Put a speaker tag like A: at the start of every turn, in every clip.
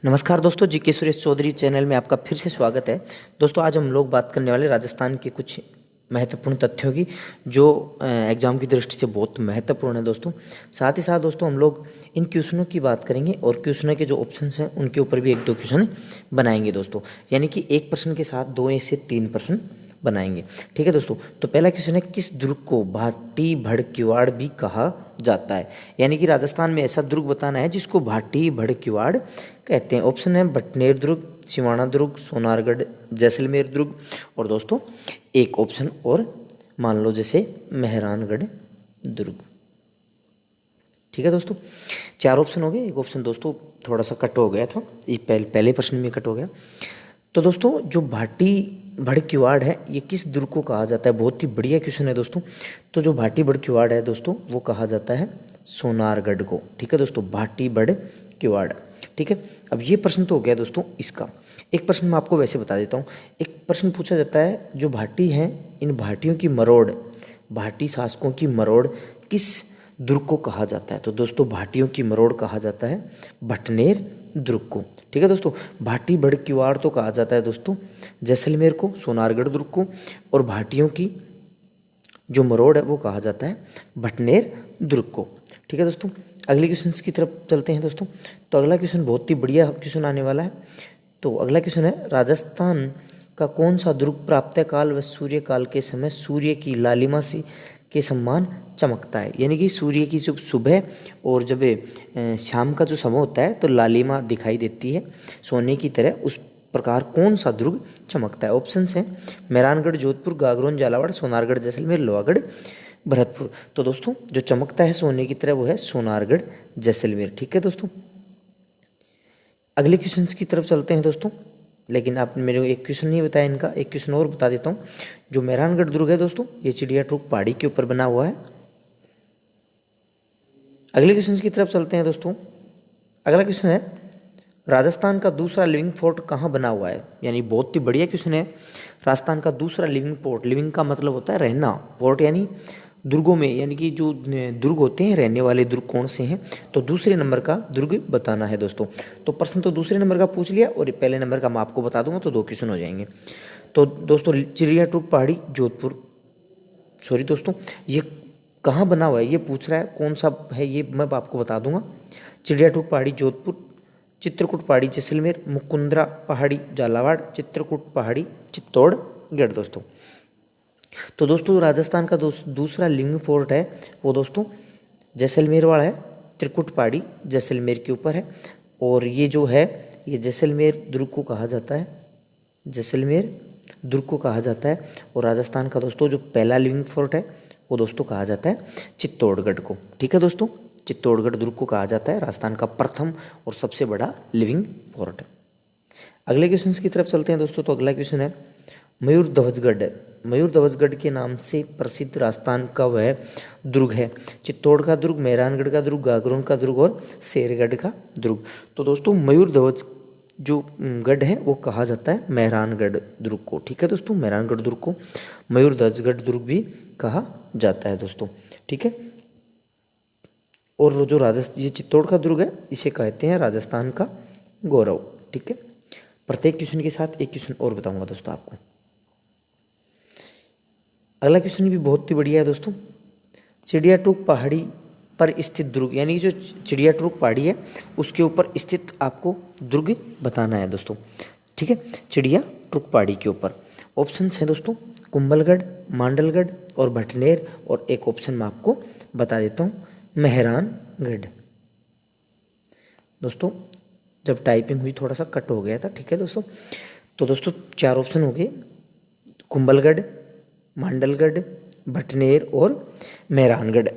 A: नमस्कार दोस्तों, जी के सुरेश चौधरी चैनल में आपका फिर से स्वागत है। दोस्तों आज हम लोग बात करने वाले राजस्थान के कुछ महत्वपूर्ण तथ्यों की जो एग्जाम की दृष्टि से बहुत महत्वपूर्ण है दोस्तों। साथ ही साथ दोस्तों हम लोग इन क्वेश्चनों की बात करेंगे और क्वेश्चनों के जो ऑप्शंस हैं उनके ऊपर भी एक दो क्वेश्चन बनाएंगे दोस्तों। यानी कि एक प्रश्न के साथ 2 से 3 प्रश्न बनाएंगे। ठीक है दोस्तों, तो पहला क्वेश्चन है, किस दुर्ग को भाटी भड़किवाड़ भी कहा जाता है? यानी कि राजस्थान में ऐसा दुर्ग बताना है जिसको भाटी भड़किवाड़ कहते हैं। ऑप्शन है बटनेर दुर्ग, सिवाना दुर्ग, सोनारगढ़, जैसलमेर दुर्ग और दोस्तों एक ऑप्शन और मान लो जैसे मेहरानगढ़ दुर्ग। ठीक है दोस्तों, 4 ऑप्शन हो गए। एक ऑप्शन दोस्तों थोड़ा सा कट हो गया था, ये पहले प्रश्न में कट हो गया। तो दोस्तों जो भाटी भड़किवाड़ है ये किस दुर्ग को कहा जाता है? बहुत ही बढ़िया क्वेश्चन है दोस्तों। तो जो भाटी भड़किवाड़ है दोस्तों वो कहा जाता है सोनारगढ़ को। ठीक है दोस्तों, भाटी भड़किवाड़। ठीक है, अब ये प्रश्न तो हो गया दोस्तों इसका। एक प्रश्न मैं आपको वैसे बता देता हूँ। एक प्रश्न पूछा जाता है, जो भाटी हैं इन भाटियों की मरोड़, भाटी शासकों की मरोड़ किस दुर्ग को कहा जाता है? तो दोस्तों भाटियों की मरोड़ कहा जाता है भटनेर दुर्ग को। ठीक है दोस्तों, भाटी भड़किवाड़ तो कहा जाता है दोस्तों जैसलमेर को, सोनारगढ़ दुर्ग को, और भाटियों की जो मरोड़ है वो कहा जाता है भटनेर दुर्ग को। ठीक है दोस्तों, अगले क्वेश्चन की तरफ चलते हैं दोस्तों। तो अगला क्वेश्चन बहुत ही बढ़िया क्वेश्चन आने वाला है। तो अगला क्वेश्चन है, राजस्थान का कौन सा दुर्ग प्रातः काल व सूर्य काल के समय सूर्य की लालिमा सी के समान चमकता है? यानी कि सूर्य की जब सुबह और जब शाम का जो समय होता है तो लालिमा दिखाई देती है सोने की तरह, उस प्रकार कौन सा दुर्ग चमकता है? ऑप्शंस हैं मेहरानगढ़, जोधपुर, गागरोन, झालावाड़, सोनारगढ़, जैसलमेर, लोहागढ़, भरतपुर। तो दोस्तों जो चमकता है सोने की तरह वो है सोनारगढ़ जैसलमेर। ठीक है दोस्तों, अगले क्वेश्चन की तरफ चलते हैं दोस्तों। लेकिन आपने मेरे को एक क्वेश्चन नहीं बताया इनका, एक क्वेश्चन और बता देता हूँ। जो मेहरानगढ़ दुर्ग है दोस्तों ये चिड़िया टूक पहाड़ी के ऊपर बना हुआ है। अगले क्वेश्चन की तरफ चलते हैं दोस्तों। अगला क्वेश्चन है, राजस्थान का दूसरा लिविंग फोर्ट कहाँ बना हुआ है? यानी बहुत ही बढ़िया क्वेश्चन है। राजस्थान का दूसरा लिविंग फोर्ट, लिविंग का मतलब होता है रहना, फोर्ट यानी दुर्गों में, यानी कि जो दुर्ग होते हैं रहने वाले दुर्ग कौन से हैं? तो दूसरे नंबर का दुर्ग बताना है दोस्तों। तो प्रश्न तो दूसरे नंबर का पूछ लिया और पहले नंबर का मैं आपको बता दूंगा, तो 2 क्वेश्चन हो जाएंगे। तो दोस्तों चिड़िया टूक पहाड़ी जोधपुर, सॉरी दोस्तों ये कहाँ बना हुआ है ये पूछ रहा है, कौन सा है ये मैं आपको बता दूंगा। चिड़िया टूक पहाड़ी जोधपुर, चित्रकूट पहाड़ी जैसलमेर, मुकुंदरा पहाड़ी झालावाड़, चित्रकूट पहाड़ी चित्तौड़गढ़ दोस्तों। तो दोस्तों राजस्थान का दूसरा लिविंग फोर्ट है वो दोस्तों जैसलमेर वाला है, त्रिकुट पहाड़ी जैसलमेर के ऊपर है। और ये जो है ये जैसलमेर दुर्ग को कहा जाता है, जैसलमेर दुर्ग को कहा जाता है। और राजस्थान का दोस्तों जो पहला लिविंग फोर्ट है वो दोस्तों कहा जाता है चित्तौड़गढ़ को। ठीक है दोस्तों, चित्तौड़गढ़ दुर्ग को कहा जाता है राजस्थान का प्रथम और सबसे बड़ा लिविंग फोर्ट। अगले क्वेश्चन की तरफ चलते हैं दोस्तों। तो अगला क्वेश्चन है, मयूर ध्वजगढ़, मयूर ध्वजगढ़ के नाम से प्रसिद्ध राजस्थान का वह दुर्ग है? चित्तौड़ का दुर्ग, मेहरानगढ़ का दुर्ग, गागरोन का दुर्ग और शेरगढ़ का दुर्ग। तो दोस्तों मयूर ध्वज जो गढ़ है वो कहा जाता है मेहरानगढ़ दुर्ग को। ठीक है दोस्तों, मेहरानगढ़ दुर्ग को मयूर ध्वजगढ़ दुर्ग भी कहा जाता है दोस्तों। ठीक है, और जो राजस्थान ये चित्तौड़ का दुर्ग है इसे कहते हैं राजस्थान का गौरव। ठीक है, प्रत्येक क्वेश्चन के साथ एक क्वेश्चन और बताऊंगा दोस्तों आपको। अगला क्वेश्चन भी बहुत ही बढ़िया है दोस्तों। चिड़िया टूक पहाड़ी पर स्थित दुर्ग, यानी जो चिड़िया टूक पहाड़ी है उसके ऊपर स्थित आपको दुर्ग बताना है दोस्तों। ठीक है, चिड़िया टूक पहाड़ी के ऊपर ऑप्शंस हैं दोस्तों कुंभलगढ़, मांडलगढ़ और भटनेर, और एक ऑप्शन मैं आपको बता देता हूँ मेहरानगढ़। दोस्तों जब टाइपिंग हुई थोड़ा सा कट हो गया था। ठीक है दोस्तों, तो दोस्तों 4 ऑप्शन हो गए, कुंभलगढ़, मांडलगढ़, भटनेर और मेहरानगढ़।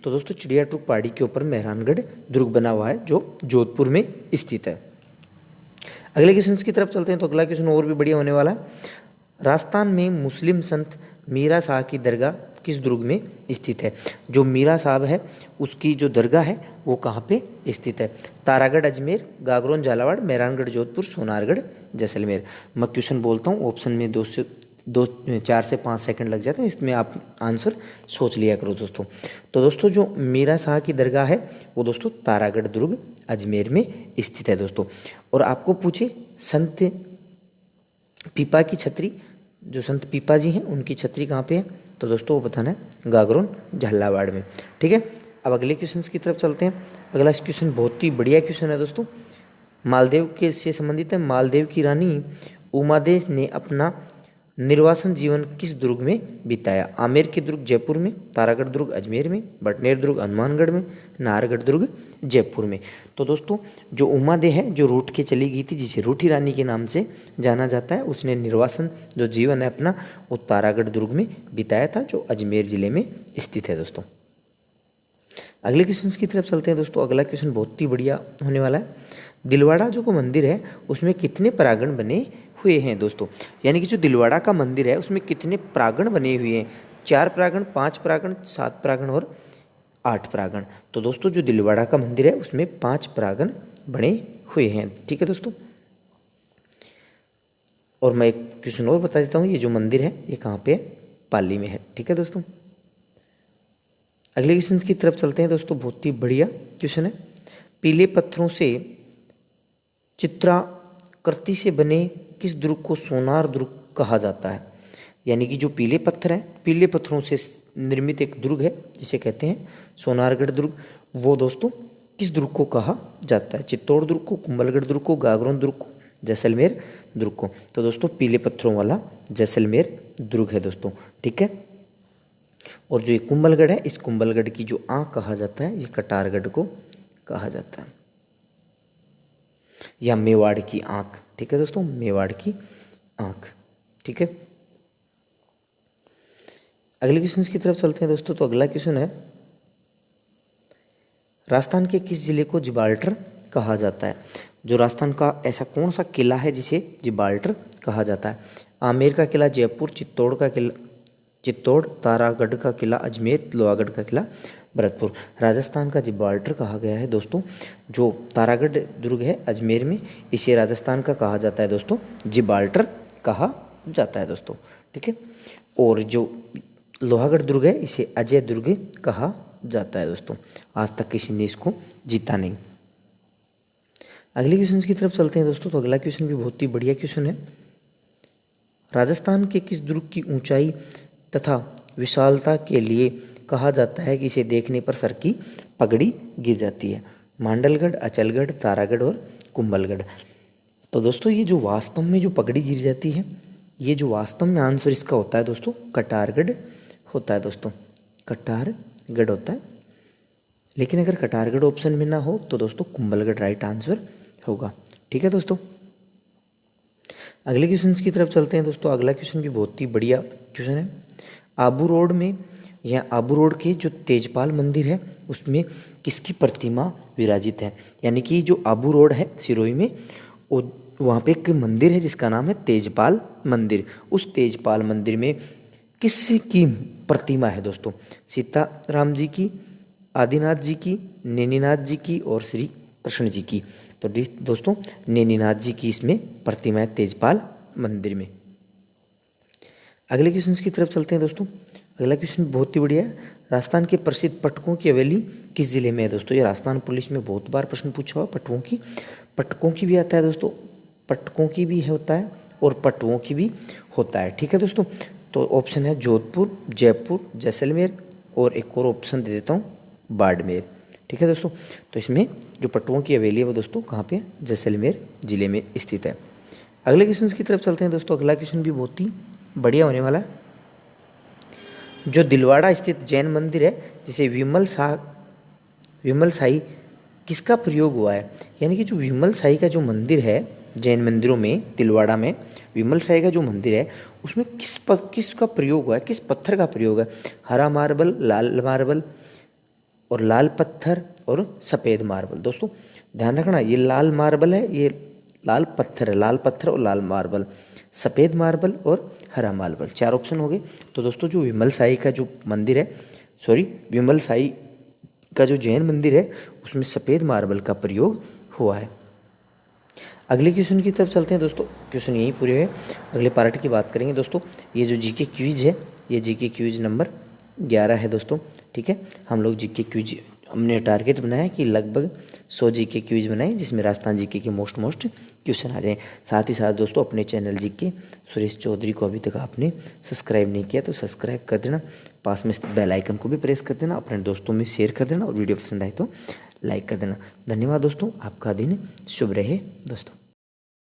A: तो दोस्तों चिड़िया टूक पहाड़ी के ऊपर मेहरानगढ़ दुर्ग बना हुआ है जो जोधपुर में स्थित है। अगले क्वेश्चन की तरफ चलते हैं। तो अगला क्वेश्चन और भी बढ़िया होने वाला है। राजस्थान में मुस्लिम संत मीरा शाह की दरगाह किस दुर्ग में स्थित है? जो मीरा साहब है उसकी जो दरगाह है वो कहाँ पे स्थित है? तारागढ़ अजमेर, गागरोन झालावाड़, मेहरानगढ़ जोधपुर, सोनारगढ़ जैसलमेर। मैं क्वेश्चन बोलता हूँ, ऑप्शन में 4 से 5 सेकंड लग जाते हैं, इसमें आप आंसर सोच लिया करो दोस्तों। तो दोस्तों जो मीरा शाह की दरगाह है वो दोस्तों तारागढ़ दुर्ग अजमेर में स्थित है दोस्तों। और आपको पूछे संत पीपा की छतरी, जो संत पीपा जी हैं उनकी छतरी कहाँ पे है, तो दोस्तों वो बताना है गागरोन झालावाड़ में। ठीक है, अब अगले क्वेश्चन की तरफ चलते हैं। अगला क्वेश्चन बहुत ही बढ़िया क्वेश्चन है दोस्तों, मालदेव के से संबंधित है। मालदेव की रानी उमादेव ने अपना निर्वासन जीवन किस दुर्ग में बिताया? आमेर के दुर्ग जयपुर में, तारागढ़ दुर्ग अजमेर में, बटनेर दुर्ग हनुमानगढ़ में, नाहरगढ़ दुर्ग जयपुर में। तो दोस्तों जो उमादे है जो रूठ के चली गई थी, जिसे रूठी रानी के नाम से जाना जाता है, उसने निर्वासन जो जीवन है अपना वो तारागढ़ दुर्ग में बिताया था, जो अजमेर जिले में स्थित है दोस्तों। अगले क्वेश्चन की तरफ चलते हैं दोस्तों। अगला क्वेश्चन बहुत ही बढ़िया होने वाला है। दिलवाड़ा जो को मंदिर है उसमें कितने प्रांगण बने हुए हैं दोस्तों? यानी कि जो दिलवाड़ा का मंदिर है उसमें कितने प्रांगण बने हुए हैं? 4 प्रांगण, 5 प्रांगण, 7 प्रांगण और 8 प्रांगण। तो दोस्तों जो दिलवाड़ा का मंदिर है उसमें 5 प्रांगण बने हुए हैं। ठीक है दोस्तों, और मैं एक क्वेश्चन और बता देता हूँ, ये जो मंदिर है ये कहाँ पे है? पाली में है। ठीक है दोस्तों, अगले क्वेश्चन की तरफ चलते हैं दोस्तों। बहुत ही बढ़िया क्वेश्चन है। पीले पत्थरों से चित्राकृति से बने किस दुर्ग को सोनार दुर्ग कहा जाता है? यानी कि जो पीले पत्थर हैं, पीले पत्थरों से निर्मित एक दुर्ग है जिसे कहते हैं सोनारगढ़ दुर्ग, वो दोस्तों किस दुर्ग को कहा जाता है? चित्तौड़ दुर्ग को, कुंभलगढ़ दुर्ग को, गागरोन दुर्ग को, जैसलमेर दुर्ग को? तो दोस्तों पीले पत्थरों वाला जैसलमेर दुर्ग है दोस्तों। ठीक है, और जो ये कुंभलगढ़ है, इस कुंभलगढ़ की जो आँख कहा जाता है, ये कटारगढ़ को कहा जाता है, या मेवाड़ की आँख। ठीक है दोस्तों, मेवाड़ की आँख। ठीक है, अगले क्वेश्चन की तरफ चलते हैं दोस्तों। तो अगला क्वेश्चन है, राजस्थान के किस जिले को जिब्राल्टर कहा जाता है? जो राजस्थान का ऐसा कौन सा किला है जिसे जिब्राल्टर कहा जाता है? आमेर का किला जयपुर, चित्तौड़ का किला चित्तौड़, तारागढ़ का किला अजमेर, लोहागढ़ का किला भरतपुर। राजस्थान का जिब्राल्टर कहा गया है दोस्तों जो तारागढ़ दुर्ग है अजमेर में, इसे राजस्थान का कहा जाता है दोस्तों, जिब्राल्टर कहा जाता है दोस्तों। ठीक है, और जो लोहागढ़ दुर्ग है इसे अजय दुर्ग कहा जाता है दोस्तों। आज तक किसी ने इसको जीता नहीं। अगले क्वेश्चन की तरफ चलते हैं दोस्तों। तो अगला क्वेश्चन भी बहुत ही बढ़िया क्वेश्चन है। राजस्थान के किस दुर्ग की ऊंचाई तथा विशालता के लिए कहा जाता है कि इसे देखने पर सर की पगड़ी गिर जाती है? मांडलगढ़, अचलगढ़, तारागढ़ और कुंभलगढ़। तो दोस्तों ये जो वास्तव में जो पगड़ी गिर जाती है, ये जो वास्तव में आंसर इसका होता है दोस्तों कटारगढ़ होता है दोस्तों, कटारगढ़ होता है। लेकिन अगर कटारगढ़ ऑप्शन में ना हो तो दोस्तों कुंभलगढ़ राइट आंसर होगा। ठीक है दोस्तों, अगले क्वेश्चन की तरफ चलते हैं दोस्तों। अगला क्वेश्चन भी बहुत ही बढ़िया क्वेश्चन है। आबू रोड में या आबू रोड के जो तेजपाल मंदिर है उसमें किसकी प्रतिमा विराजित है? यानी कि जो आबू रोड है सिरोही में, वहाँ पे एक मंदिर है जिसका नाम है तेजपाल मंदिर। उस तेजपाल मंदिर में किसकी प्रतिमा है दोस्तों? सीताराम जी की, आदिनाथ जी की, नैनीनाथ जी की और श्री कृष्ण जी की। तो दोस्तों नैनीनाथ जी की इसमें प्रतिमा है तेजपाल मंदिर में। अगले क्वेश्चन की तरफ चलते हैं दोस्तों। अगला क्वेश्चन बहुत ही बढ़िया है। राजस्थान के प्रसिद्ध पटकों की हवेली किस जिले में है दोस्तों? ये राजस्थान पुलिस में बहुत बार प्रश्न पूछा हुआ पटकों की भी आता है दोस्तों, पटकों की भी होता है और पटवों की भी होता है। ठीक है दोस्तों, तो ऑप्शन है जोधपुर, जयपुर, जैसलमेर और एक और ऑप्शन दे देता हूँ बाड़मेर। ठीक है दोस्तों, तो इसमें जो पटुओं की हवेली है वो दोस्तों कहाँ पे? जैसलमेर जिले में स्थित है। अगले क्वेश्चन की तरफ चलते हैं दोस्तों। अगला क्वेश्चन भी बहुत ही बढ़िया होने वाला है। जो दिलवाड़ा स्थित जैन मंदिर है जिसे विमल साई किसका प्रयोग हुआ है? यानी कि जो विमल साई का जो मंदिर है जैन मंदिरों में दिलवाड़ा में, विमल साई का जो मंदिर है उसमें किसका प्रयोग हुआ है, किस पत्थर का प्रयोग है? हरा मार्बल, लाल मार्बल और लाल पत्थर और सफ़ेद मार्बल। दोस्तों ध्यान रखना, ये लाल मार्बल है, ये लाल पत्थर है, लाल पत्थर और लाल मार्बल, सफ़ेद मार्बल और हरा मार्बल, 4 ऑप्शन हो गए। तो दोस्तों जो विमल साई का जो मंदिर है, विमल साई का जो जैन मंदिर है उसमें सफ़ेद मार्बल का प्रयोग हुआ है। अगले क्वेश्चन की तरफ चलते हैं दोस्तों। क्वेश्चन यहीं पूरे हुए, अगले पार्ट की बात करेंगे दोस्तों। ये जो जीके क्विज है, ये जीके क्विज नंबर 11 है दोस्तों। ठीक है, हम लोग जीके क्विज हमने टारगेट बनाया कि लगभग 100 जीके क्विज बनाएं जिसमें राजस्थान जीके के मोस्ट क्वेश्चन आ जाएं। साथ ही साथ दोस्तों अपने चैनल जीके सुरेश चौधरी को अभी तक आपने सब्सक्राइब नहीं किया तो सब्सक्राइब कर देना, पास में बेल आइकन को भी प्रेस कर देना, अपने दोस्तों में शेयर कर देना और वीडियो पसंद आए तो लाइक कर देना। धन्यवाद दोस्तों, आपका दिन शुभ रहे दोस्तों।